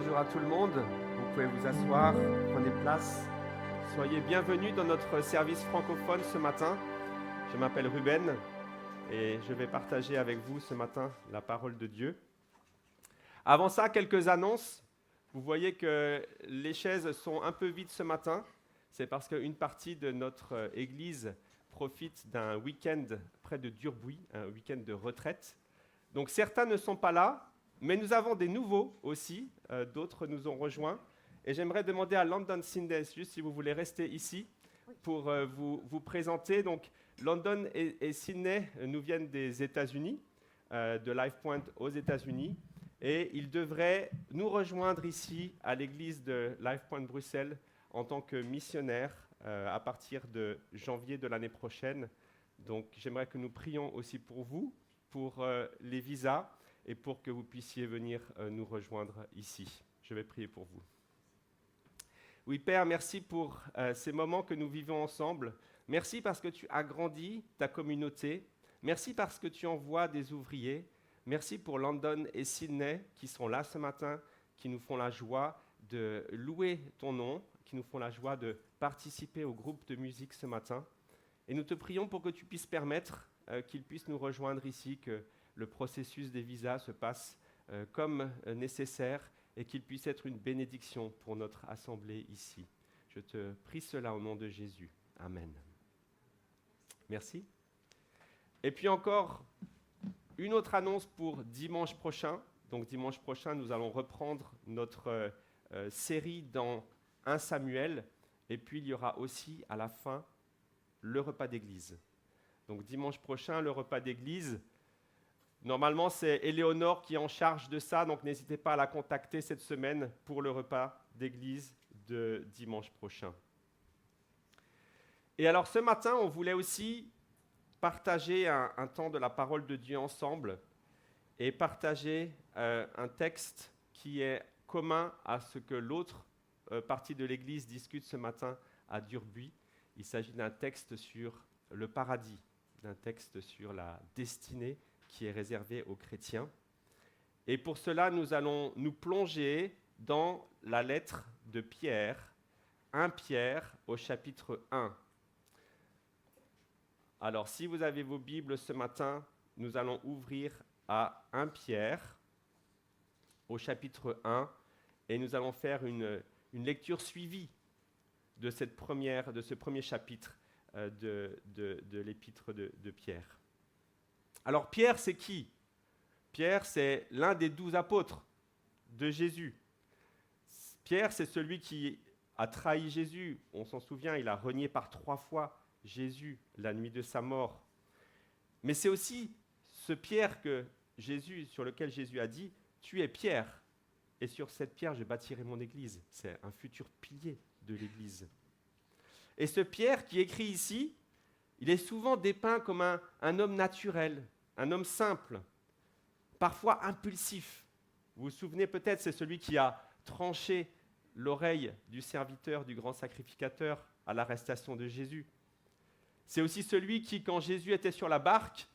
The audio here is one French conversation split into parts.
Bonjour à tout le monde, vous pouvez vous asseoir, prenez place. Soyez bienvenus dans notre service francophone ce matin. Je m'appelle Ruben et je vais partager avec vous ce matin la parole de Dieu. Avant ça, quelques annonces. Vous voyez que les chaises sont un peu vides ce matin. C'est parce qu'une partie de notre église profite d'un week-end près de Durbuy, un week-end de retraite. Donc certains ne sont pas là, mais nous avons des nouveaux aussi, d'autres nous ont rejoints. Et j'aimerais demander à London Sydney, juste si vous voulez rester ici, pour vous présenter. Donc London et Sydney nous viennent des États-Unis, de LifePoint aux États-Unis. Et ils devraient nous rejoindre ici à l'église de LifePoint Bruxelles en tant que missionnaires à partir de janvier de l'année prochaine. Donc j'aimerais que nous prions aussi pour vous, pour les visas et pour que vous puissiez venir nous rejoindre ici. Je vais prier pour vous. Oui, Père, merci pour ces moments que nous vivons ensemble. Merci parce que tu agrandis ta communauté. Merci parce que tu envoies des ouvriers. Merci pour London et Sydney qui sont là ce matin, qui nous font la joie de louer ton nom, qui nous font la joie de participer au groupe de musique ce matin. Et nous te prions pour que tu puisses permettre qu'ils puissent nous rejoindre ici, que le processus des visas se passe comme nécessaire et qu'il puisse être une bénédiction pour notre assemblée ici. Je te prie cela au nom de Jésus. Amen. Merci. Et puis encore une autre annonce pour dimanche prochain. Donc dimanche prochain, nous allons reprendre notre série dans 1 Samuel. Et puis il y aura aussi à la fin le repas d'église. Donc dimanche prochain, le repas d'église. Normalement, c'est Éléonore qui est en charge de ça, donc n'hésitez pas à la contacter cette semaine pour le repas d'église de dimanche prochain. Et alors ce matin, on voulait aussi partager un temps de la parole de Dieu ensemble et partager un texte qui est commun à ce que l'autre partie de l'Église discute ce matin à Durbuy. Il s'agit d'un texte sur le paradis, d'un texte sur la destinée qui est réservée aux chrétiens. Et pour cela, nous allons nous plonger dans la lettre de Pierre, 1 Pierre au chapitre 1. Alors, si vous avez vos Bibles ce matin, nous allons ouvrir à 1 Pierre, au chapitre 1, et nous allons faire une lecture suivie de ce premier chapitre de l'épître de Pierre. Alors, Pierre, c'est qui ? Pierre, c'est l'un des 12 apôtres de Jésus. Pierre, c'est celui qui a trahi Jésus. On s'en souvient, il a renié par 3 fois Jésus la nuit de sa mort. Mais c'est aussi ce Pierre sur lequel Jésus a dit « Tu es Pierre, et sur cette pierre je bâtirai mon église ». C'est un futur pilier de l'église. Et ce Pierre qui écrit ici, il est souvent dépeint comme un homme naturel, un homme simple, parfois impulsif. Vous vous souvenez peut-être, c'est celui qui a tranché l'oreille du serviteur du grand sacrificateur à l'arrestation de Jésus. C'est aussi celui qui, quand Jésus était sur la barque,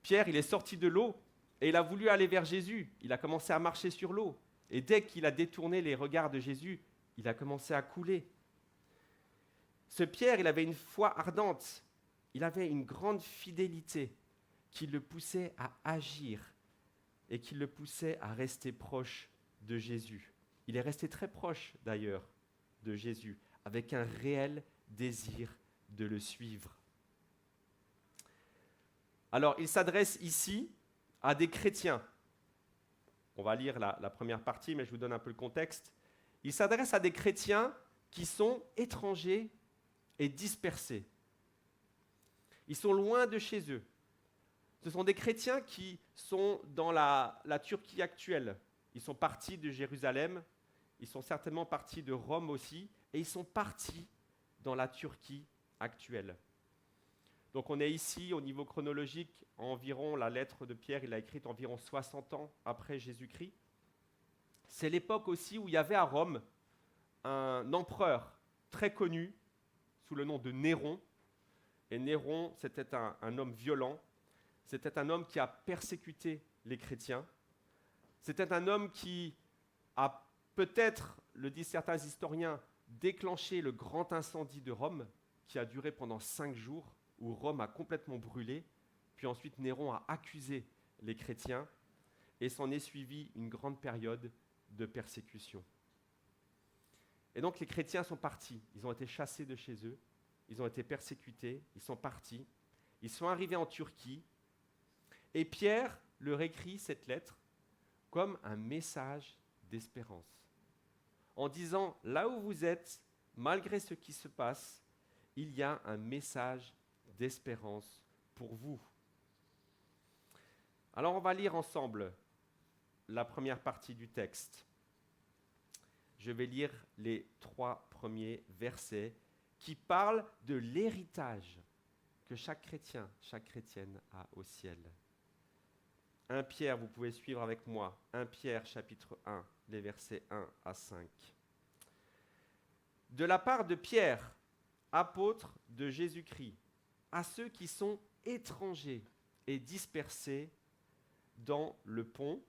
Pierre, il est sorti de l'eau et il a voulu aller vers Jésus. Il a commencé à marcher sur l'eau. Et dès qu'il a détourné les regards de Jésus, il a commencé à couler. Ce Pierre, il avait une foi ardente. Il avait une grande fidélité qui le poussait à agir et qui le poussait à rester proche de Jésus. Il est resté très proche, d'ailleurs, de Jésus, avec un réel désir de le suivre. Alors, il s'adresse ici à des chrétiens. On va lire la première partie, mais je vous donne un peu le contexte. Il s'adresse à des chrétiens qui sont étrangers et dispersés. Ils sont loin de chez eux. Ce sont des chrétiens qui sont dans la Turquie actuelle. Ils sont partis de Jérusalem, ils sont certainement partis de Rome aussi, et ils sont partis dans la Turquie actuelle. Donc on est ici, au niveau chronologique, environ, la lettre de Pierre, il l'a écrite environ 60 ans après Jésus-Christ. C'est l'époque aussi où il y avait à Rome un empereur très connu, sous le nom de Néron. Et Néron, c'était un homme violent, c'était un homme qui a persécuté les chrétiens, c'était un homme qui a peut-être, le disent certains historiens, déclenché le grand incendie de Rome, qui a duré pendant 5 jours, où Rome a complètement brûlé, puis ensuite Néron a accusé les chrétiens, et s'en est suivi une grande période de persécution. Et donc les chrétiens sont partis, ils ont été chassés de chez eux, ils ont été persécutés, ils sont partis, ils sont arrivés en Turquie, et Pierre leur écrit cette lettre comme un message d'espérance, en disant, là où vous êtes, malgré ce qui se passe, il y a un message d'espérance pour vous. Alors on va lire ensemble la première partie du texte. Je vais lire les 3 premiers versets qui parlent de l'héritage que chaque chrétien, chaque chrétienne a au ciel. 1 Pierre, vous pouvez suivre avec moi. 1 Pierre, chapitre 1, les versets 1 à 5. De la part de Pierre, apôtre de Jésus-Christ, à ceux qui sont étrangers et dispersés dans le Pont,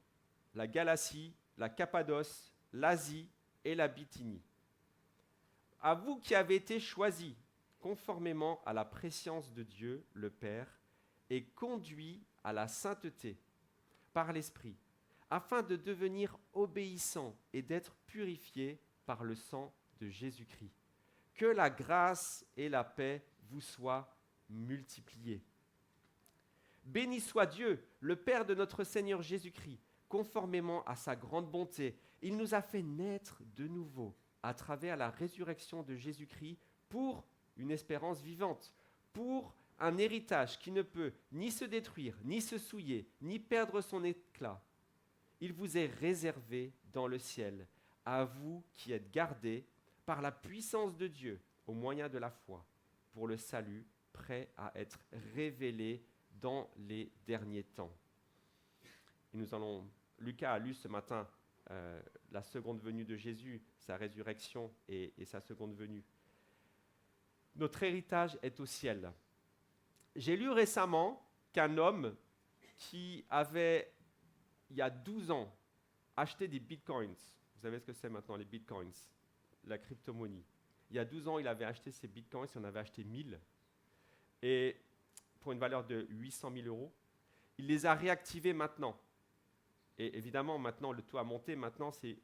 la Galatie, la Cappadoce, l'Asie et la Bithynie. À vous qui avez été choisis conformément à la prescience de Dieu, le Père, et conduits à la sainteté par l'Esprit, afin de devenir obéissants et d'être purifiés par le sang de Jésus-Christ. Que la grâce et la paix vous soient multipliées. Béni soit Dieu, le Père de notre Seigneur Jésus-Christ, conformément à sa grande bonté. Il nous a fait naître de nouveau à travers la résurrection de Jésus-Christ pour une espérance vivante, pour un héritage qui ne peut ni se détruire, ni se souiller, ni perdre son éclat. Il vous est réservé dans le ciel, à vous qui êtes gardés par la puissance de Dieu au moyen de la foi, pour le salut prêt à être révélé dans les derniers temps. Et Lucas a lu ce matin la seconde venue de Jésus, sa résurrection et sa seconde venue. Notre héritage est au ciel. J'ai lu récemment qu'un homme qui avait, il y a 12 ans, acheté des bitcoins, vous savez ce que c'est maintenant les bitcoins, la crypto-monnaie. Il y a 12 ans, il avait acheté ces bitcoins, il en avait acheté 1000, et pour une valeur de 800 000 euros. Il les a réactivés maintenant. Et évidemment, maintenant, le taux a monté. Maintenant, ces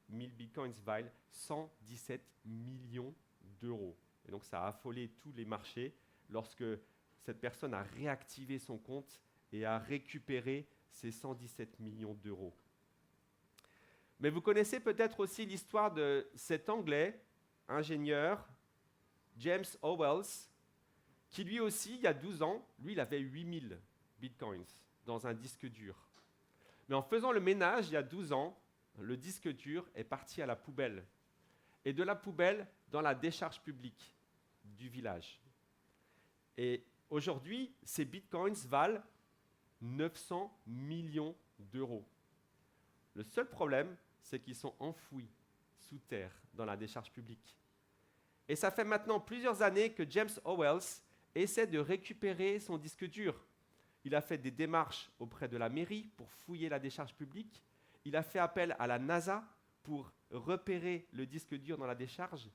1000 bitcoins valent 117 millions d'euros. Et donc, ça a affolé tous les marchés lorsque cette personne a réactivé son compte et a récupéré ces 117 millions d'euros. Mais vous connaissez peut-être aussi l'histoire de cet Anglais, ingénieur, James Howells, qui lui aussi, il y a 12 ans, lui, il avait 8000 bitcoins dans un disque dur. Mais en faisant le ménage, il y a 12 ans, le disque dur est parti à la poubelle. Et de la poubelle, dans la décharge publique du village. Et aujourd'hui, ces bitcoins valent 900 millions d'euros. Le seul problème, c'est qu'ils sont enfouis sous terre dans la décharge publique. Et ça fait maintenant plusieurs années que James Howells essaie de récupérer son disque dur. Il a fait des démarches auprès de la mairie pour fouiller la décharge publique. Il a fait appel à la NASA pour repérer le disque dur dans la décharge.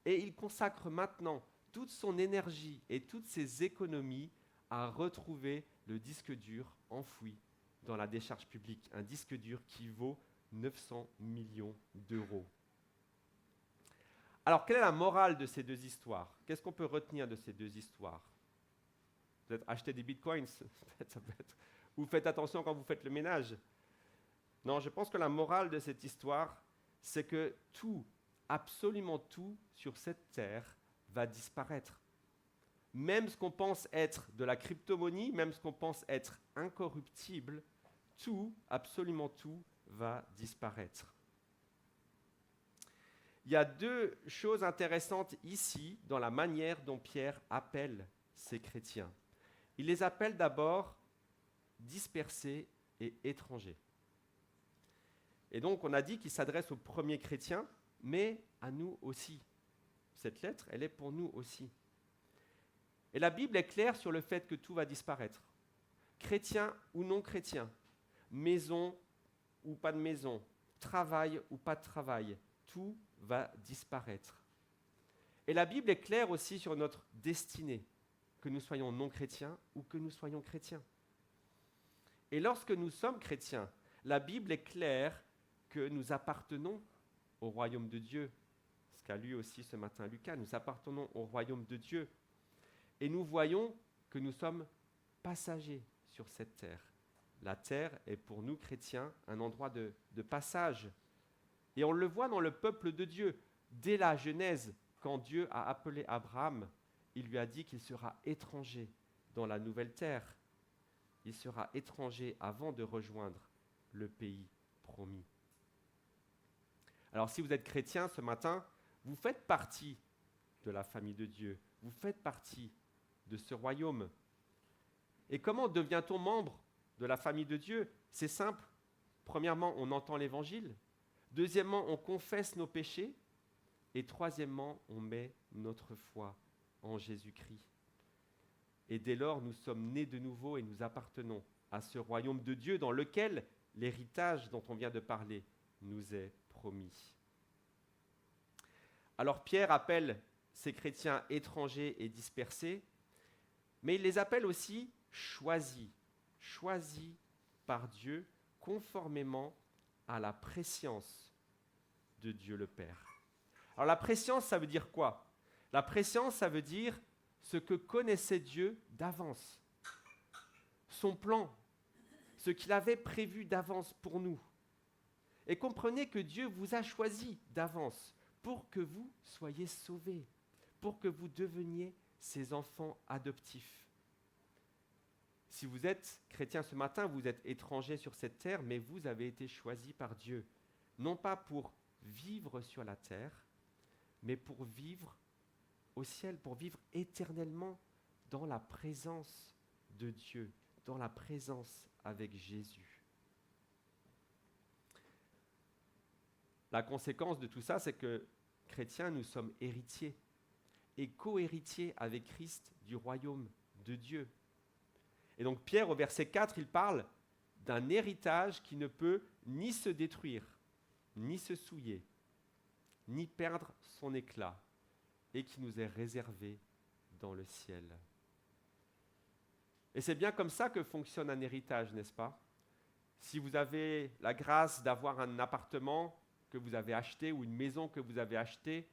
Et il consacre maintenant toute son énergie et toutes ses économies à retrouver le disque dur enfoui dans la décharge publique. Un disque dur qui vaut 900 millions d'euros. Alors, quelle est la morale de ces deux histoires? Qu'est-ce qu'on peut retenir de ces deux histoires? Peut-être acheter des bitcoins, ça peut être. Ou faites attention quand vous faites le ménage. Non, je pense que la morale de cette histoire, c'est que tout, absolument tout sur cette terre va disparaître. Même ce qu'on pense être de la crypto-monnaie, même ce qu'on pense être incorruptible, tout, absolument tout, va disparaître. Il y a deux choses intéressantes ici dans la manière dont Pierre appelle ces chrétiens. Il les appelle d'abord dispersés et étrangers. Et donc on a dit qu'il s'adresse aux premiers chrétiens, mais à nous aussi. Cette lettre, elle est pour nous aussi. Et la Bible est claire sur le fait que tout va disparaître. Chrétiens ou non chrétiens, maison ou pas de maison, travail ou pas de travail, tout va disparaître. Et la Bible est claire aussi sur notre destinée, que nous soyons non chrétiens ou que nous soyons chrétiens. Et lorsque nous sommes chrétiens, la Bible est claire que nous appartenons au royaume de Dieu. Ce qu'a lu aussi ce matin Lucas, nous appartenons au royaume de Dieu. Et nous voyons que nous sommes passagers sur cette terre. La terre est pour nous chrétiens un endroit de passage. Et on le voit dans le peuple de Dieu. Dès la Genèse, quand Dieu a appelé Abraham, il lui a dit qu'il sera étranger dans la nouvelle terre. Il sera étranger avant de rejoindre le pays promis. Alors si vous êtes chrétien ce matin, vous faites partie de la famille de Dieu. Vous faites partie de ce royaume. Et comment devient-on membre de la famille de Dieu? C'est simple. Premièrement, on entend l'évangile. Deuxièmement, on confesse nos péchés. Et troisièmement, on met notre foi en Jésus-Christ. Et dès lors, nous sommes nés de nouveau et nous appartenons à ce royaume de Dieu dans lequel l'héritage dont on vient de parler nous est promis. Alors Pierre appelle ces chrétiens étrangers et dispersés, mais il les appelle aussi choisis par Dieu conformément à la prescience de Dieu le Père. Alors la prescience, ça veut dire quoi? La prescience, ça veut dire ce que connaissait Dieu d'avance, son plan, ce qu'il avait prévu d'avance pour nous. Et comprenez que Dieu vous a choisi d'avance pour que vous soyez sauvés, pour que vous deveniez ses enfants adoptifs. Si vous êtes chrétien ce matin, vous êtes étranger sur cette terre, mais vous avez été choisis par Dieu, non pas pour vivre sur la terre, mais pour vivre au ciel, pour vivre éternellement dans la présence de Dieu, dans la présence avec Jésus. La conséquence de tout ça, c'est que, chrétiens, nous sommes héritiers et co-héritiers avec Christ du royaume de Dieu. Et donc Pierre, au verset 4, il parle d'un héritage qui ne peut ni se détruire, ni se souiller, ni perdre son éclat, et qui nous est réservé dans le ciel. Et c'est bien comme ça que fonctionne un héritage, n'est-ce pas? Si vous avez la grâce d'avoir un appartement que vous avez acheté ou une maison que vous avez achetée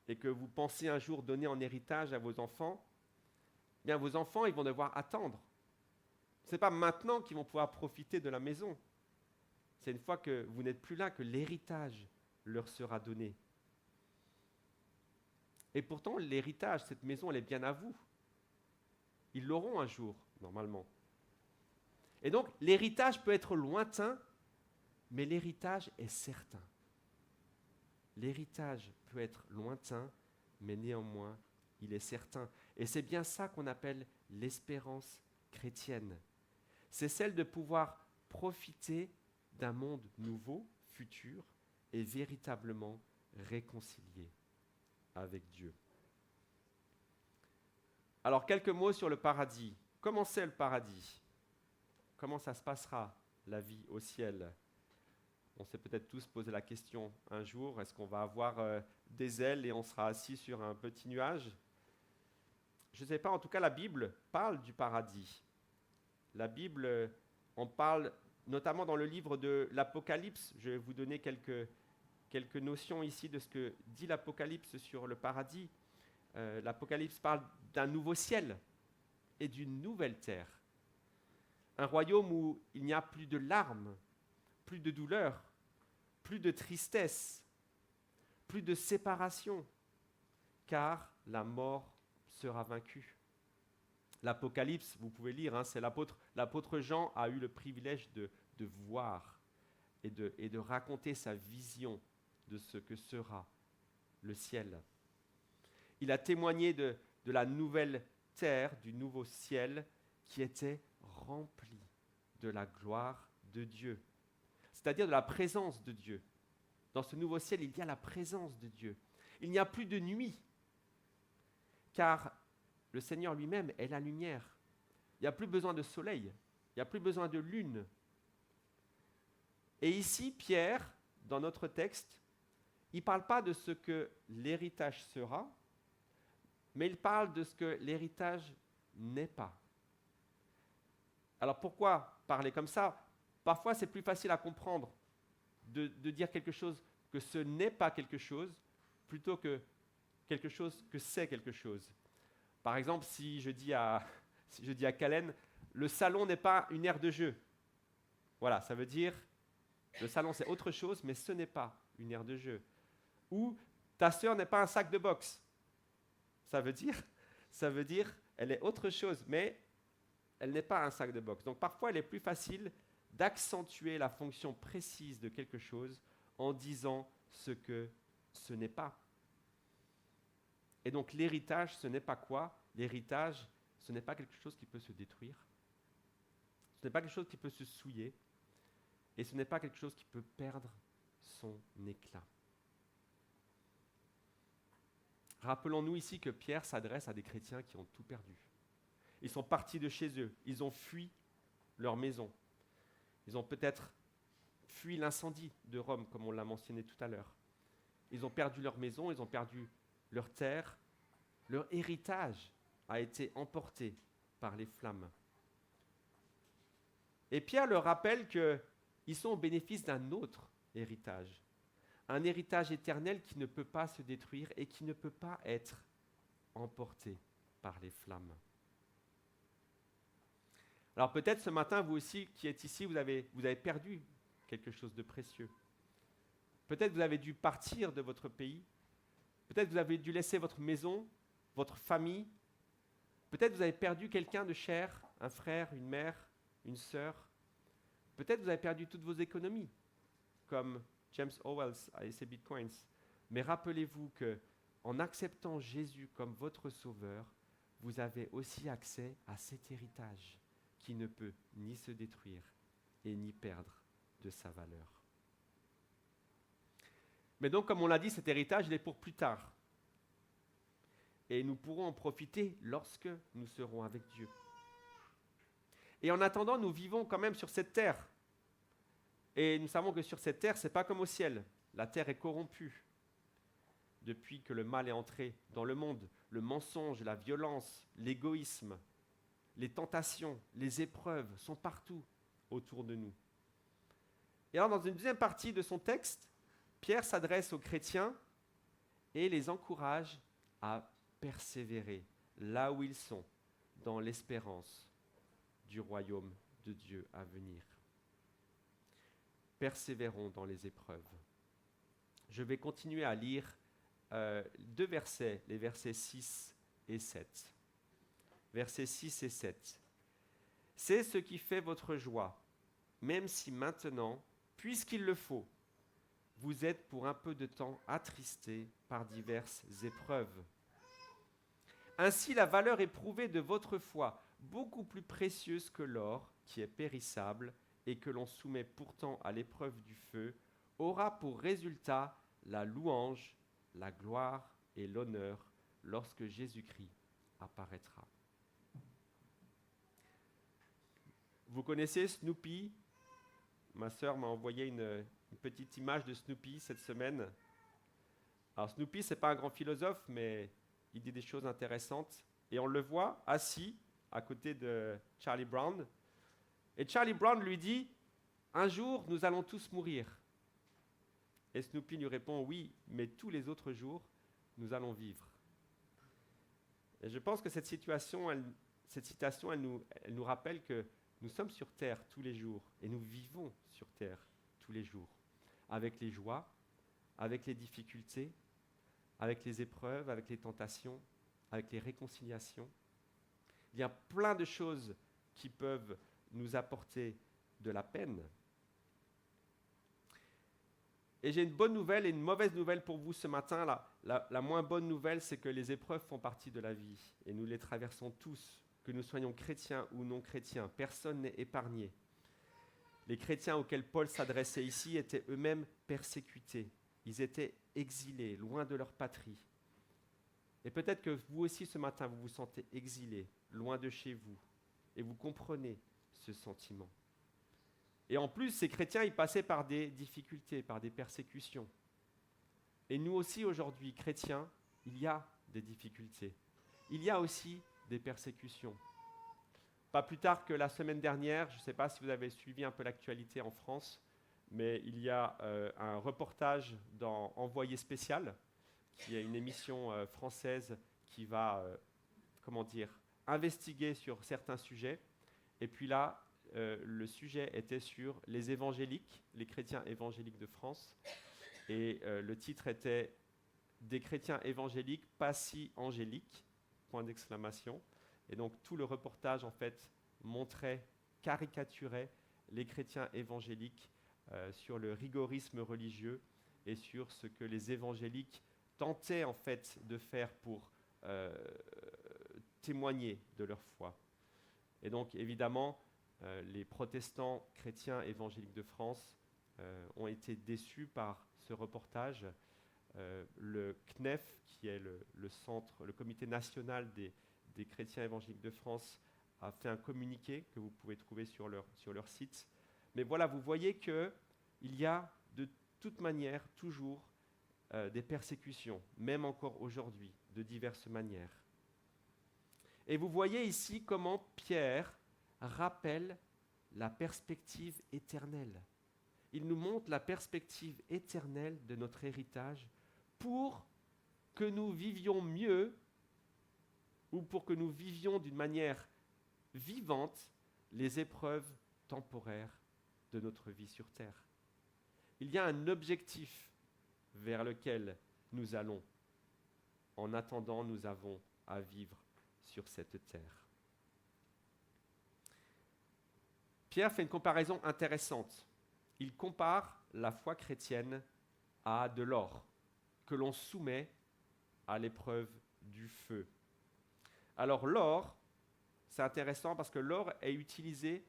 et que vous pensez un jour donner en héritage à vos enfants, eh bien vos enfants, ils vont devoir attendre. Ce n'est pas maintenant qu'ils vont pouvoir profiter de la maison. C'est une fois que vous n'êtes plus là que l'héritage leur sera donné. Et pourtant, l'héritage, cette maison, elle est bien à vous. Ils l'auront un jour, normalement. Et donc, l'héritage peut être lointain, mais l'héritage est certain. L'héritage peut être lointain, mais néanmoins, il est certain. Et c'est bien ça qu'on appelle l'espérance chrétienne. C'est celle de pouvoir profiter d'un monde nouveau, futur, et véritablement réconcilié avec Dieu. Alors, quelques mots sur le paradis. Comment c'est le paradis? Comment ça se passera, la vie au ciel? On s'est peut-être tous posé la question un jour, est-ce qu'on va avoir des ailes et on sera assis sur un petit nuage? Je ne sais pas, en tout cas la Bible parle du paradis. La Bible en parle notamment dans le livre de l'Apocalypse. Je vais vous donner quelques notions ici de ce que dit l'Apocalypse sur le paradis. L'Apocalypse parle d'un nouveau ciel et d'une nouvelle terre. Un royaume où il n'y a plus de larmes, plus de douleur, plus de tristesse, plus de séparation, car la mort sera vaincue. L'Apocalypse, vous pouvez lire, c'est l'apôtre Jean a eu le privilège de voir et de raconter sa vision de ce que sera le ciel. Il a témoigné de la nouvelle terre, du nouveau ciel qui était rempli de la gloire de Dieu, c'est-à-dire de la présence de Dieu. Dans ce nouveau ciel, il y a la présence de Dieu. Il n'y a plus de nuit, car le Seigneur lui-même est la lumière. Il n'y a plus besoin de soleil, il n'y a plus besoin de lune. Et ici, Pierre, dans notre texte, il ne parle pas de ce que l'héritage sera, mais il parle de ce que l'héritage n'est pas. Alors pourquoi parler comme ça? Parfois, c'est plus facile à comprendre de dire quelque chose que ce n'est pas quelque chose, plutôt que quelque chose que c'est quelque chose. Par exemple, si je dis à Kalen, le salon n'est pas une aire de jeu. Voilà, ça veut dire, le salon c'est autre chose, mais ce n'est pas une aire de jeu. Ou, ta sœur n'est pas un sac de boxe. Ça veut dire, elle est autre chose, mais elle n'est pas un sac de boxe. Donc parfois, il est plus facile d'accentuer la fonction précise de quelque chose en disant ce que ce n'est pas. Et donc l'héritage, ce n'est pas quoi? L'héritage, ce n'est pas quelque chose qui peut se détruire. Ce n'est pas quelque chose qui peut se souiller. Et ce n'est pas quelque chose qui peut perdre son éclat. Rappelons-nous ici que Pierre s'adresse à des chrétiens qui ont tout perdu. Ils sont partis de chez eux, ils ont fui leur maison. Ils ont peut-être fui l'incendie de Rome, comme on l'a mentionné tout à l'heure. Ils ont perdu leur maison, ils ont perdu leur terre. Leur héritage a été emporté par les flammes. Et Pierre leur rappelle qu'ils sont au bénéfice d'un autre héritage. Un héritage éternel qui ne peut pas se détruire et qui ne peut pas être emporté par les flammes. Alors peut-être ce matin, vous aussi qui êtes ici, vous avez perdu quelque chose de précieux. Peut-être vous avez dû partir de votre pays. Peut-être vous avez dû laisser votre maison, votre famille. Peut-être vous avez perdu quelqu'un de cher, un frère, une mère, une sœur. Peut-être vous avez perdu toutes vos économies, comme James Howells et ses bitcoins. Mais rappelez-vous que en acceptant Jésus comme votre sauveur, vous avez aussi accès à cet héritage qui ne peut ni se détruire et ni perdre de sa valeur. Mais donc, comme on l'a dit, cet héritage, il est pour plus tard. Et nous pourrons en profiter lorsque nous serons avec Dieu. Et en attendant, nous vivons quand même sur cette terre. Et nous savons que sur cette terre, ce n'est pas comme au ciel. La terre est corrompue. Depuis que le mal est entré dans le monde, le mensonge, la violence, l'égoïsme, les tentations, les épreuves sont partout autour de nous. Et alors, dans une deuxième partie de son texte, Pierre s'adresse aux chrétiens et les encourage à persévérer là où ils sont, dans l'espérance du royaume de Dieu à venir. Persévérons dans les épreuves. Je vais continuer à lire deux versets, les versets 6 et 7. Versets 6 et 7. C'est ce qui fait votre joie, même si maintenant, puisqu'il le faut, vous êtes pour un peu de temps attristés par diverses épreuves. Ainsi, la valeur éprouvée de votre foi, beaucoup plus précieuse que l'or, qui est périssable, et que l'on soumet pourtant à l'épreuve du feu, aura pour résultat la louange, la gloire et l'honneur lorsque Jésus-Christ apparaîtra. Vous connaissez Snoopy? Ma sœur m'a envoyé une petite image de Snoopy cette semaine. Alors Snoopy, ce n'est pas un grand philosophe, mais il dit des choses intéressantes. Et on le voit assis à côté de Charlie Brown. Et Charlie Brown lui dit, « Un jour, nous allons tous mourir. » Et Snoopy lui répond, « Oui, mais tous les autres jours, nous allons vivre. » Et je pense que cette citation, elle nous rappelle que nous sommes sur terre tous les jours et nous vivons sur terre tous les jours, avec les joies, avec les difficultés, avec les épreuves, avec les tentations, avec les réconciliations. Il y a plein de choses qui peuvent nous apporter de la peine. Et j'ai une bonne nouvelle et une mauvaise nouvelle pour vous ce matin. La moins bonne nouvelle, c'est que les épreuves font partie de la vie et nous les traversons tous, que nous soyons chrétiens ou non chrétiens. Personne n'est épargné. Les chrétiens auxquels Paul s'adressait ici étaient eux-mêmes persécutés. Ils étaient exilés, loin de leur patrie. Et peut-être que vous aussi ce matin, vous vous sentez exilés, loin de chez vous, et vous comprenez ce sentiment. Et en plus, ces chrétiens, ils passaient par des difficultés, par des persécutions. Et nous aussi, aujourd'hui, chrétiens, il y a des difficultés. Il y a aussi des persécutions. Pas plus tard que la semaine dernière, je ne sais pas si vous avez suivi un peu l'actualité en France, mais il y a un reportage dans Envoyé spécial, qui est une émission française qui va, investiguer sur certains sujets. Et puis là, le sujet était sur les évangéliques, les chrétiens évangéliques de France. Et le titre était « Des chrétiens évangéliques pas si angéliques », point d'exclamation. Et donc tout le reportage, en fait, caricaturait les chrétiens évangéliques sur le rigorisme religieux et sur ce que les évangéliques tentaient, en fait, de faire pour témoigner de leur foi. Et donc, évidemment, les protestants chrétiens évangéliques de France ont été déçus par ce reportage. Le CNEF, qui est le centre, le comité national des chrétiens évangéliques de France, a fait un communiqué que vous pouvez trouver sur leur site. Mais voilà, vous voyez qu'il y a de toute manière toujours des persécutions, même encore aujourd'hui, de diverses manières. Et vous voyez ici comment Pierre rappelle la perspective éternelle. Il nous montre la perspective éternelle de notre héritage pour que nous vivions mieux ou pour que nous vivions d'une manière vivante les épreuves temporaires de notre vie sur terre. Il y a un objectif vers lequel nous allons. En attendant, nous avons à vivre sur cette terre. Pierre fait une comparaison intéressante. Il compare la foi chrétienne à de l'or que l'on soumet à l'épreuve du feu. Alors l'or, c'est intéressant parce que l'or est utilisé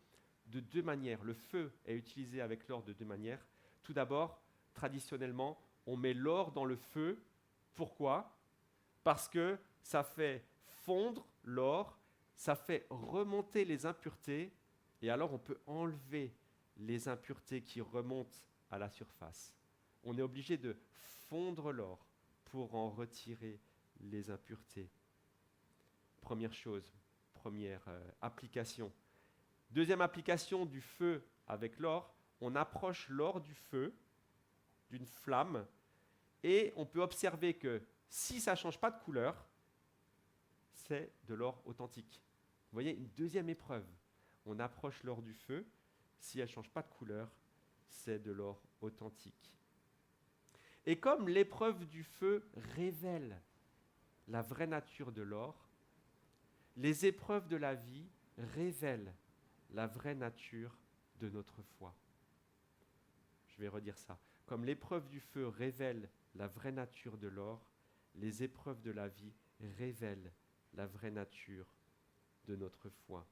de deux manières. Le feu est utilisé avec l'or de deux manières. Tout d'abord, traditionnellement, on met l'or dans le feu. Pourquoi ? Parce que ça fait fondre l'or, ça fait remonter les impuretés, et alors on peut enlever les impuretés qui remontent à la surface. On est obligé de fondre l'or pour en retirer les impuretés. Première chose, première application. Deuxième application du feu avec l'or, on approche l'or du feu, d'une flamme, et on peut observer que si ça ne change pas de couleur, c'est de l'or authentique. Vous voyez, une deuxième épreuve. On approche l'or du feu, si elle ne change pas de couleur, c'est de l'or authentique. Et comme l'épreuve du feu révèle la vraie nature de l'or, les épreuves de la vie révèlent la vraie nature de notre foi. Je vais redire ça. Comme l'épreuve du feu révèle la vraie nature de l'or, les épreuves de la vie révèlent la vraie nature de notre foi.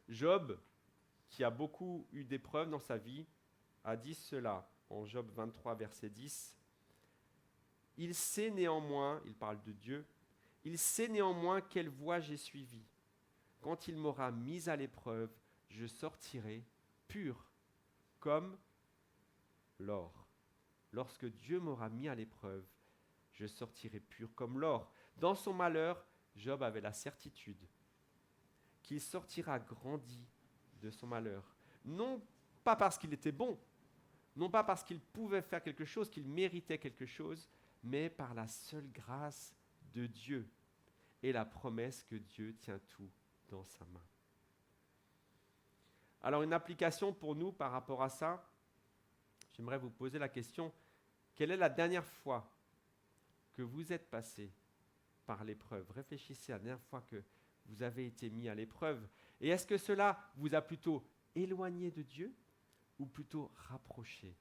Job, qui a beaucoup eu d'épreuves dans sa vie, a dit cela en Job 23, verset 10. « Il sait néanmoins, il parle de Dieu, il sait néanmoins quelle voie j'ai suivie. Quand il m'aura mis à l'épreuve, je sortirai pur comme l'or. Lorsque Dieu m'aura mis à l'épreuve, je sortirai pur comme l'or. » Dans son malheur, Job avait la certitude qu'il sortira grandi de son malheur. Non pas parce qu'il était bon, non pas parce qu'il pouvait faire quelque chose, qu'il méritait quelque chose, mais par la seule grâce de Dieu et la promesse que Dieu tient tout dans sa main. Alors une application pour nous par rapport à ça, j'aimerais vous poser la question, quelle est la dernière fois que vous êtes passé par l'épreuve? Réfléchissez à la dernière fois que vous avez été mis à l'épreuve. Et est-ce que cela vous a plutôt éloigné de Dieu ou plutôt rapproché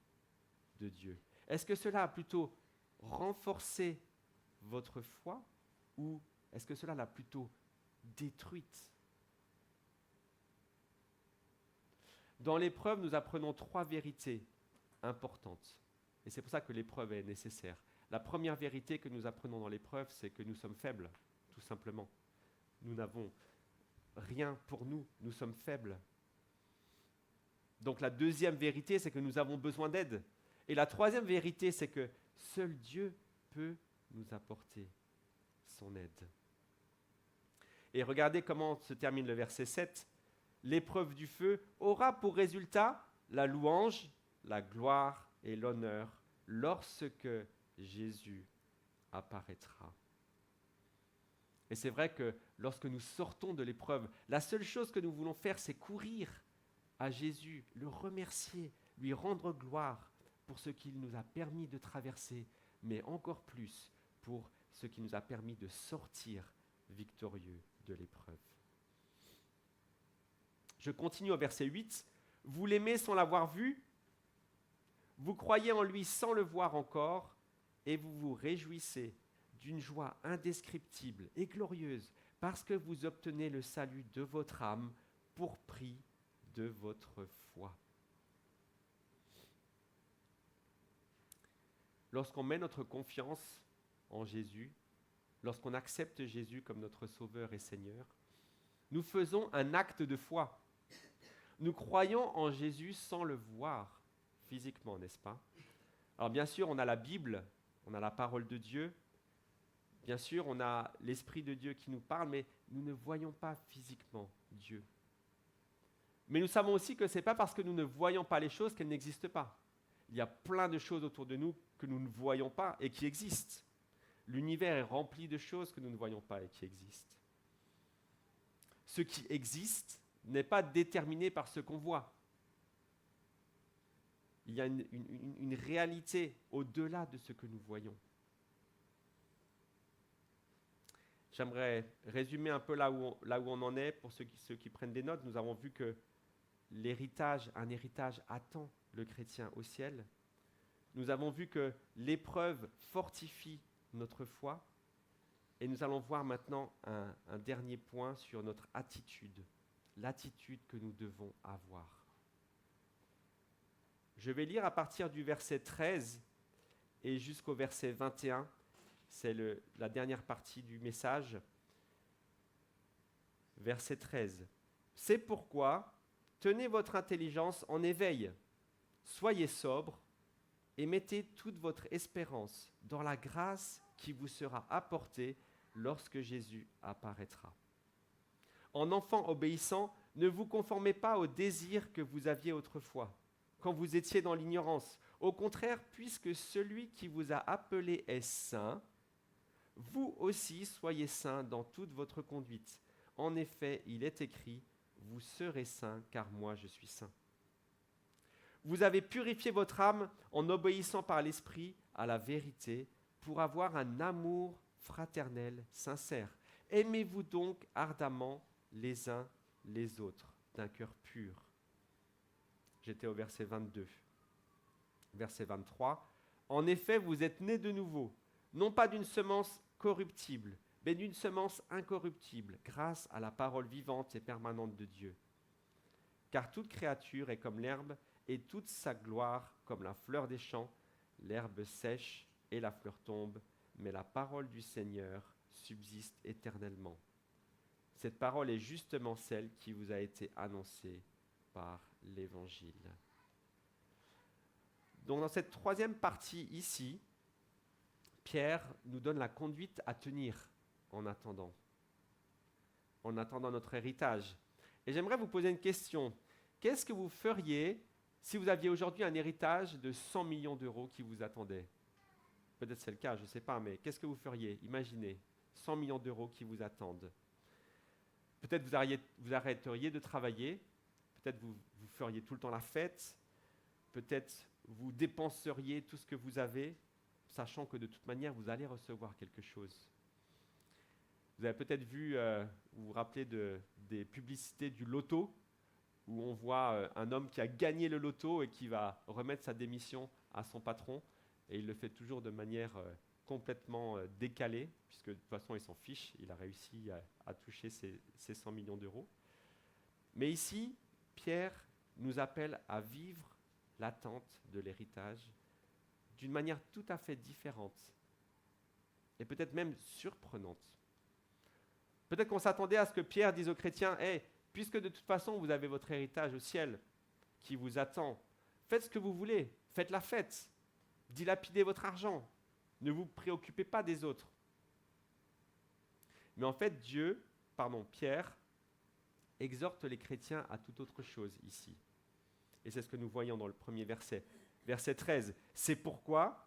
de Dieu? Est-ce que cela a plutôt renforcé votre foi ou est-ce que cela l'a plutôt détruite? Dans l'épreuve, nous apprenons 3 vérités importantes. Et c'est pour ça que l'épreuve est nécessaire. La première vérité que nous apprenons dans l'épreuve, c'est que nous sommes faibles, tout simplement. Nous n'avons rien pour nous, nous sommes faibles. Donc la deuxième vérité, c'est que nous avons besoin d'aide. Et la troisième vérité, c'est que seul Dieu peut nous apporter son aide. Et regardez comment se termine le verset 7. L'épreuve du feu aura pour résultat la louange, la gloire et l'honneur lorsque Jésus apparaîtra. Et c'est vrai que lorsque nous sortons de l'épreuve, la seule chose que nous voulons faire, c'est courir à Jésus, le remercier, lui rendre gloire pour ce qu'il nous a permis de traverser, mais encore plus pour ce qui nous a permis de sortir victorieux de l'épreuve. Je continue au verset 8. Vous l'aimez sans l'avoir vu, vous croyez en lui sans le voir encore, et vous vous réjouissez d'une joie indescriptible et glorieuse, parce que vous obtenez le salut de votre âme pour prix de votre foi. Lorsqu'on met notre confiance en Jésus, lorsqu'on accepte Jésus comme notre Sauveur et Seigneur, nous faisons un acte de foi. Nous croyons en Jésus sans le voir physiquement, n'est-ce pas? Alors bien sûr, on a la Bible, on a la parole de Dieu, bien sûr, on a l'Esprit de Dieu qui nous parle, mais nous ne voyons pas physiquement Dieu. Mais nous savons aussi que ce n'est pas parce que nous ne voyons pas les choses qu'elles n'existent pas. Il y a plein de choses autour de nous que nous ne voyons pas et qui existent. L'univers est rempli de choses que nous ne voyons pas et qui existent. Ce qui existe n'est pas déterminé par ce qu'on voit. Il y a une réalité au-delà de ce que nous voyons. J'aimerais résumer un peu là où on en est pour ceux qui prennent des notes. Nous avons vu que un héritage attend le chrétien au ciel. Nous avons vu que l'épreuve fortifie notre foi. Et nous allons voir maintenant un dernier point sur notre attitude, l'attitude que nous devons avoir. Je vais lire à partir du verset 13 et jusqu'au verset 21. C'est la dernière partie du message. Verset 13. C'est pourquoi, tenez votre intelligence en éveil, soyez sobres et mettez toute votre espérance dans la grâce qui vous sera apportée lorsque Jésus apparaîtra. En enfant obéissant, ne vous conformez pas aux désirs que vous aviez autrefois, quand vous étiez dans l'ignorance. Au contraire, puisque celui qui vous a appelé est saint, vous aussi soyez saints dans toute votre conduite. En effet, il est écrit, vous serez saints, car moi je suis saint. Vous avez purifié votre âme en obéissant par l'Esprit à la vérité, pour avoir un amour fraternel sincère. Aimez-vous donc ardemment les uns les autres, d'un cœur pur. J'étais au verset 22. Verset 23. En effet, vous êtes nés de nouveau, non pas d'une semence corruptible, mais d'une semence incorruptible, grâce à la parole vivante et permanente de Dieu. Car toute créature est comme l'herbe, et toute sa gloire comme la fleur des champs. L'herbe sèche et la fleur tombe, mais la parole du Seigneur subsiste éternellement. Cette parole est justement celle qui vous a été annoncée par l'Évangile. Donc dans cette troisième partie ici, Pierre nous donne la conduite à tenir en attendant notre héritage. Et j'aimerais vous poser une question. Qu'est-ce que vous feriez si vous aviez aujourd'hui un héritage de 100 millions d'euros qui vous attendait? Peut-être c'est le cas, je ne sais pas, mais qu'est-ce que vous feriez? Imaginez, 100 millions d'euros qui vous attendent. Peut-être vous arrêteriez de travailler, peut-être vous feriez tout le temps la fête, peut-être vous dépenseriez tout ce que vous avez, sachant que de toute manière, vous allez recevoir quelque chose. Vous avez peut-être vu, vous vous rappelez des publicités du loto, où on voit un homme qui a gagné le loto et qui va remettre sa démission à son patron, et il le fait toujours de manière complètement décalée, puisque de toute façon il s'en fiche, il a réussi à toucher ces 100 millions d'euros. Mais ici, Pierre nous appelle à vivre l'attente de l'héritage d'une manière tout à fait différente, et peut-être même surprenante. Peut-être qu'on s'attendait à ce que Pierre dise aux chrétiens, « Hey, puisque de toute façon vous avez votre héritage au ciel, qui vous attend. Faites ce que vous voulez, faites la fête, dilapidez votre argent, ne vous préoccupez pas des autres. Mais en fait, Pierre, exhorte les chrétiens à toute autre chose ici. Et c'est ce que nous voyons dans le premier verset. Verset 13. C'est pourquoi,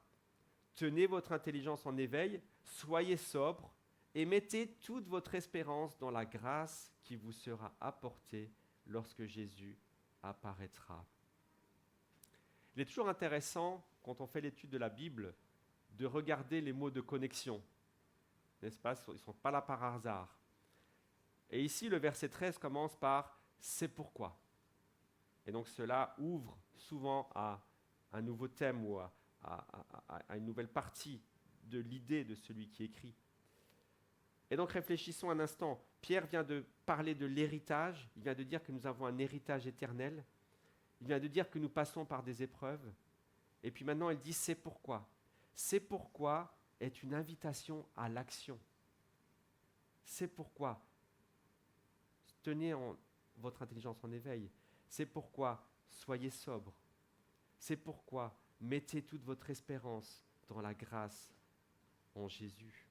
tenez votre intelligence en éveil, soyez sobres et mettez toute votre espérance dans la grâce qui vous sera apportée lorsque Jésus apparaîtra. Il est toujours intéressant, quand on fait l'étude de la Bible, de regarder les mots de connexion. N'est-ce pas? Ils ne sont pas là par hasard. Et ici, le verset 13 commence par « c'est pourquoi ». Et donc cela ouvre souvent à un nouveau thème ou à une nouvelle partie de l'idée de celui qui écrit. Et donc réfléchissons un instant. Pierre vient de parler de l'héritage, il vient de dire que nous avons un héritage éternel, il vient de dire que nous passons par des épreuves, et puis maintenant il dit « c'est pourquoi ». C'est pourquoi est une invitation à l'action. C'est pourquoi tenez votre intelligence en éveil. C'est pourquoi soyez sobres. C'est pourquoi mettez toute votre espérance dans la grâce en Jésus.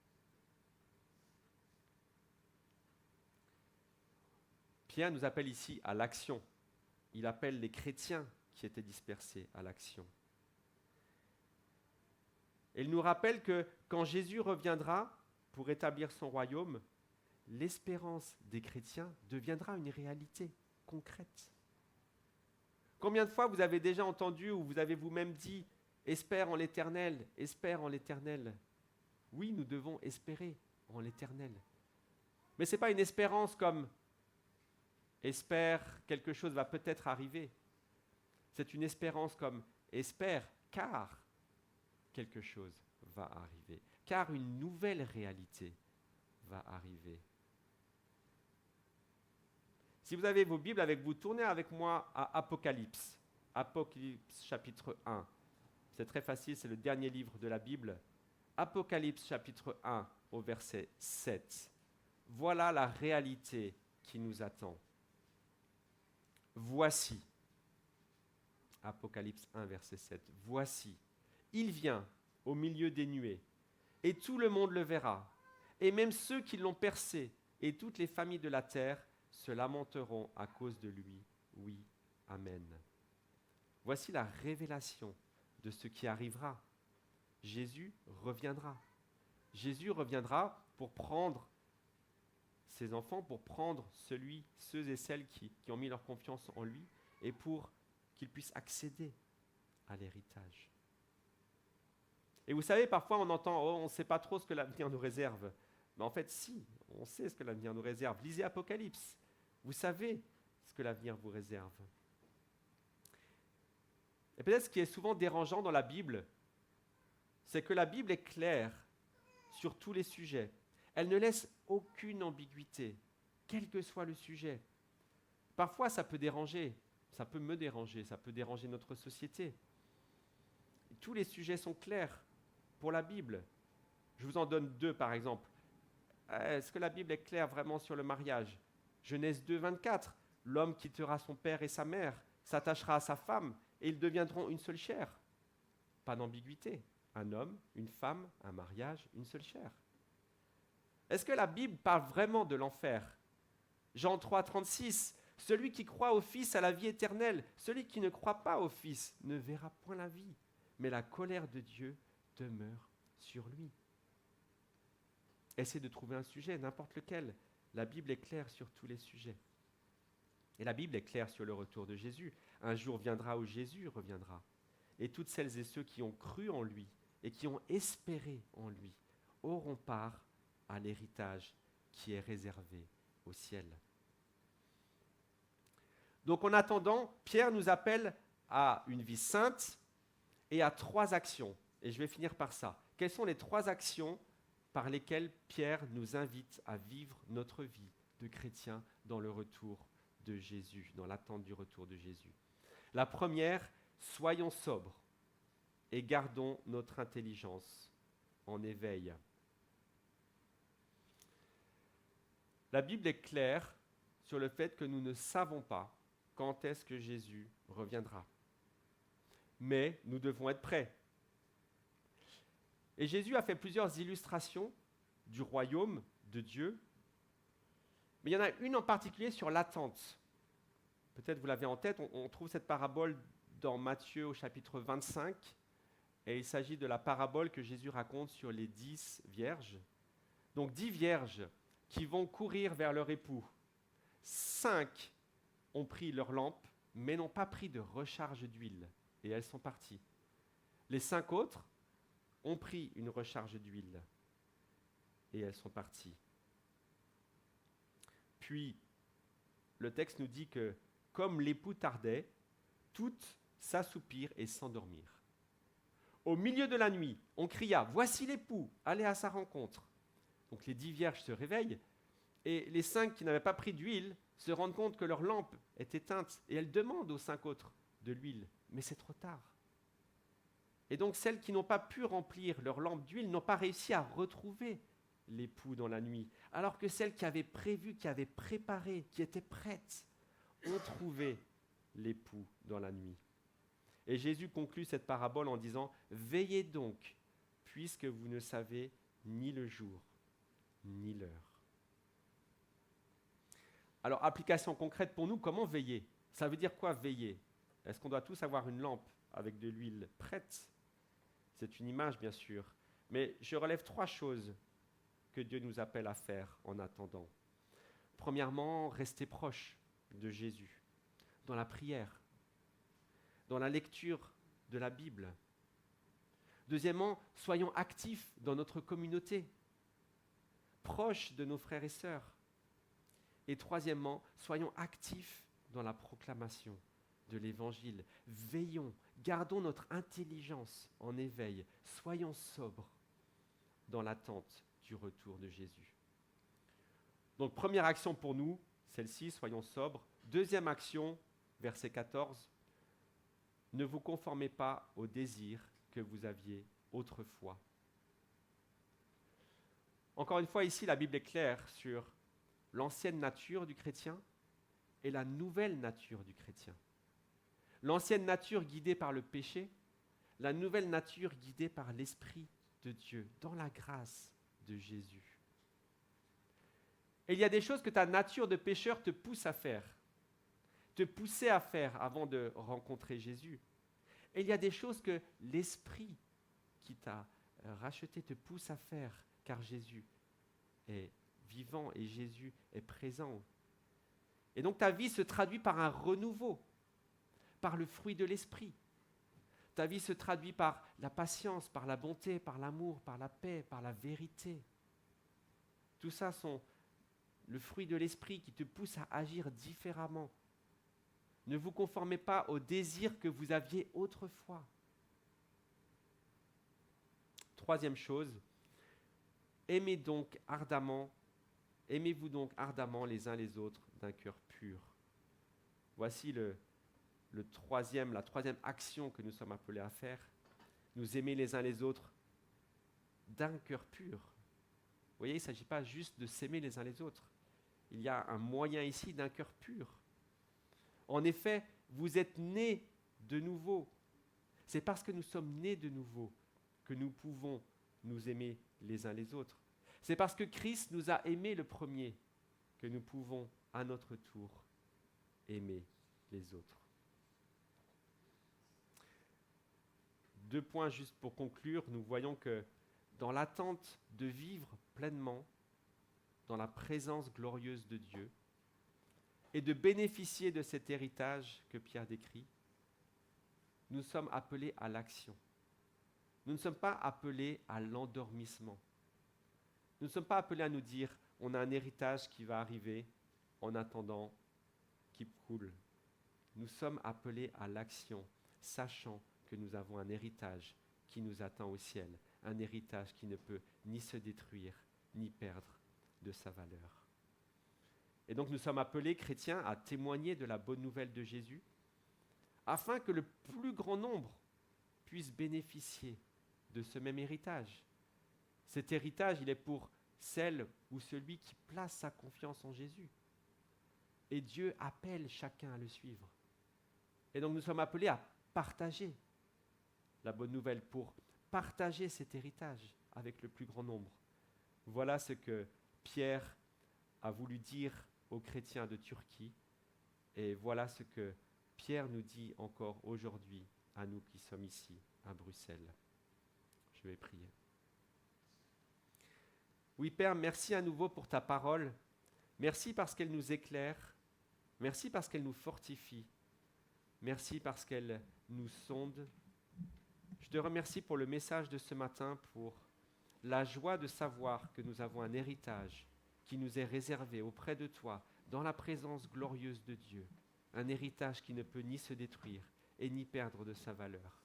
Pierre nous appelle ici à l'action. Il appelle les chrétiens qui étaient dispersés à l'action. Et il nous rappelle que quand Jésus reviendra pour établir son royaume, l'espérance des chrétiens deviendra une réalité concrète. Combien de fois vous avez déjà entendu ou vous avez vous-même dit « espère en l'Éternel, espère en l'Éternel ». Oui, nous devons espérer en l'Éternel. Mais ce n'est pas une espérance comme « espère quelque chose va peut-être arriver ». C'est une espérance comme « espère car quelque chose va arriver ». Car une nouvelle réalité va arriver. Si vous avez vos Bibles avec vous, tournez avec moi à Apocalypse. Apocalypse chapitre 1. C'est très facile, c'est le dernier livre de la Bible. Apocalypse chapitre 1 au verset 7. Voilà la réalité qui nous attend. Voici. Apocalypse 1 verset 7. Voici. Il vient au milieu des nuées et tout le monde le verra. Et même ceux qui l'ont percé et toutes les familles de la terre se lamenteront à cause de lui. Oui, Amen. Voici la révélation de ce qui arrivera. Jésus reviendra. Jésus reviendra pour prendre ses enfants, pour prendre ceux et celles qui ont mis leur confiance en lui et pour qu'ils puissent accéder à l'héritage. Et vous savez, parfois on entend « Oh, on ne sait pas trop ce que l'avenir nous réserve ». Mais en fait, si, on sait ce que l'avenir nous réserve. Lisez Apocalypse. Vous savez ce que l'avenir vous réserve. Et peut-être ce qui est souvent dérangeant dans la Bible, c'est que la Bible est claire sur tous les sujets. Elle ne laisse aucune ambiguïté, quel que soit le sujet. Parfois, ça peut déranger, ça peut me déranger, ça peut déranger notre société. Tous les sujets sont clairs pour la Bible. Je vous en donne deux, par exemple. Est-ce que la Bible est claire vraiment sur le mariage ? Genèse 2, 24. L'homme quittera son père et sa mère, s'attachera à sa femme, et ils deviendront une seule chair. Pas d'ambiguïté. Un homme, une femme, un mariage, une seule chair. Est-ce que la Bible parle vraiment de l'enfer ? Jean 3, 36. Celui qui croit au Fils a la vie éternelle. Celui qui ne croit pas au Fils ne verra point la vie, mais la colère de Dieu demeure sur lui. Essayez de trouver un sujet, n'importe lequel. La Bible est claire sur tous les sujets. Et la Bible est claire sur le retour de Jésus. Un jour viendra où Jésus reviendra. Et toutes celles et ceux qui ont cru en lui et qui ont espéré en lui auront part à l'héritage qui est réservé au ciel. Donc en attendant, Pierre nous appelle à une vie sainte et à 3 actions. Et je vais finir par ça. Quelles sont les 3 actions par lesquelles Pierre nous invite à vivre notre vie de chrétien dans le retour de Jésus, dans l'attente du retour de Jésus? La première, soyons sobres et gardons notre intelligence en éveil. La Bible est claire sur le fait que nous ne savons pas quand est-ce que Jésus reviendra. Mais nous devons être prêts. Et Jésus a fait plusieurs illustrations du royaume de Dieu, mais il y en a une en particulier sur l'attente. Peut-être vous l'avez en tête, on trouve cette parabole dans Matthieu au chapitre 25, et il s'agit de la parabole que Jésus raconte sur les 10 vierges. Donc 10 vierges qui vont courir vers leur époux. 5 ont pris leur lampe, mais n'ont pas pris de recharge d'huile, et elles sont parties. Les 5 autres ont pris une recharge d'huile, et elles sont parties. Puis, le texte nous dit que, comme l'époux tardait, toutes s'assoupirent et s'endormirent. Au milieu de la nuit, on cria « Voici l'époux, allez à sa rencontre !» Donc les 10 vierges se réveillent, et les 5 qui n'avaient pas pris d'huile se rendent compte que leur lampe est éteinte, et elles demandent aux 5 autres de l'huile, mais c'est trop tard. Et donc celles qui n'ont pas pu remplir leur lampe d'huile n'ont pas réussi à retrouver l'époux dans la nuit, alors que celles qui avaient prévu, qui avaient préparé, qui étaient prêtes, ont trouvé l'époux dans la nuit. Et Jésus conclut cette parabole en disant « Veillez donc, puisque vous ne savez ni le jour, ni l'heure. » Alors, application concrète pour nous, comment veiller ? Ça veut dire quoi veiller ? Est-ce qu'on doit tous avoir une lampe avec de l'huile prête ? C'est une image, bien sûr. Mais je relève 3 choses que Dieu nous appelle à faire en attendant. Premièrement, rester proche de Jésus, dans la prière, dans la lecture de la Bible. Deuxièmement, soyons actifs dans notre communauté, proches de nos frères et sœurs. Et troisièmement, soyons actifs dans la proclamation de l'Évangile. Veillons, gardons notre intelligence en éveil, soyons sobres dans l'attente du retour de Jésus. Donc première action pour nous, celle-ci, soyons sobres. Deuxième action, verset 14, ne vous conformez pas aux désirs que vous aviez autrefois. Encore une fois, ici, la Bible est claire sur l'ancienne nature du chrétien et la nouvelle nature du chrétien. L'ancienne nature guidée par le péché, la nouvelle nature guidée par l'Esprit de Dieu, dans la grâce de Jésus. Et il y a des choses que ta nature de pécheur te pousse à faire, te pousser à faire avant de rencontrer Jésus. Et il y a des choses que l'Esprit qui t'a racheté te pousse à faire, car Jésus est vivant et Jésus est présent. Et donc ta vie se traduit par un renouveau, par le fruit de l'Esprit. Ta vie se traduit par la patience, par la bonté, par l'amour, par la paix, par la vérité. Tout ça sont le fruit de l'Esprit qui te pousse à agir différemment. Ne vous conformez pas aux désirs que vous aviez autrefois. Troisième chose, aimez-vous donc ardemment les uns les autres d'un cœur pur. Voici la troisième action que nous sommes appelés à faire. Nous aimer les uns les autres d'un cœur pur. Vous voyez, il ne s'agit pas juste de s'aimer les uns les autres. Il y a un moyen ici d'un cœur pur. En effet, vous êtes nés de nouveau. C'est parce que nous sommes nés de nouveau que nous pouvons nous aimer les uns les autres. C'est parce que Christ nous a aimés le premier que nous pouvons, à notre tour, aimer les autres. 2 points juste pour conclure. Nous voyons que dans l'attente de vivre pleinement dans la présence glorieuse de Dieu et de bénéficier de cet héritage que Pierre décrit, nous sommes appelés à l'action. Nous ne sommes pas appelés à l'endormissement. Nous ne sommes pas appelés à nous dire « on a un héritage qui va arriver en attendant qu'il coule ». Nous sommes appelés à l'action, sachant que nous avons un héritage qui nous attend au ciel, un héritage qui ne peut ni se détruire, ni perdre de sa valeur. Et donc nous sommes appelés, chrétiens, à témoigner de la bonne nouvelle de Jésus, afin que le plus grand nombre puisse bénéficier de ce même héritage. Cet héritage, il est pour celle ou celui qui place sa confiance en Jésus. Et Dieu appelle chacun à le suivre. Et donc nous sommes appelés à partager la bonne nouvelle, pour partager cet héritage avec le plus grand nombre. Voilà ce que Pierre a voulu dire aux chrétiens de Turquie, et voilà ce que Pierre nous dit encore aujourd'hui à nous qui sommes ici à Bruxelles. Je vais prier. Oui, Père, merci à nouveau pour ta parole. Merci parce qu'elle nous éclaire. Merci parce qu'elle nous fortifie. Merci parce qu'elle nous sonde. Je te remercie pour le message de ce matin, pour la joie de savoir que nous avons un héritage qui nous est réservé auprès de toi, dans la présence glorieuse de Dieu. Un héritage qui ne peut ni se détruire et ni perdre de sa valeur.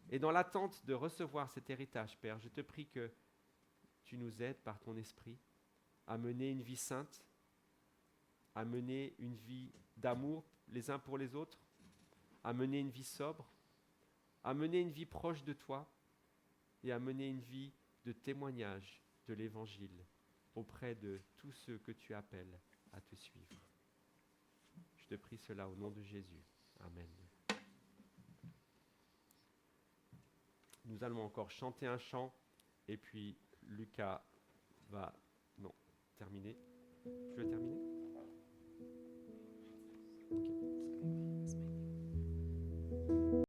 Et dans l'attente de recevoir cet héritage, Père, je te prie que tu nous aides par ton esprit à mener une vie sainte, à mener une vie d'amour les uns pour les autres, à mener une vie sobre, à mener une vie proche de toi et à mener une vie de témoignage de l'Évangile auprès de tous ceux que tu appelles à te suivre. Je te prie cela au nom de Jésus. Amen. Nous allons encore chanter un chant et puis Lucas va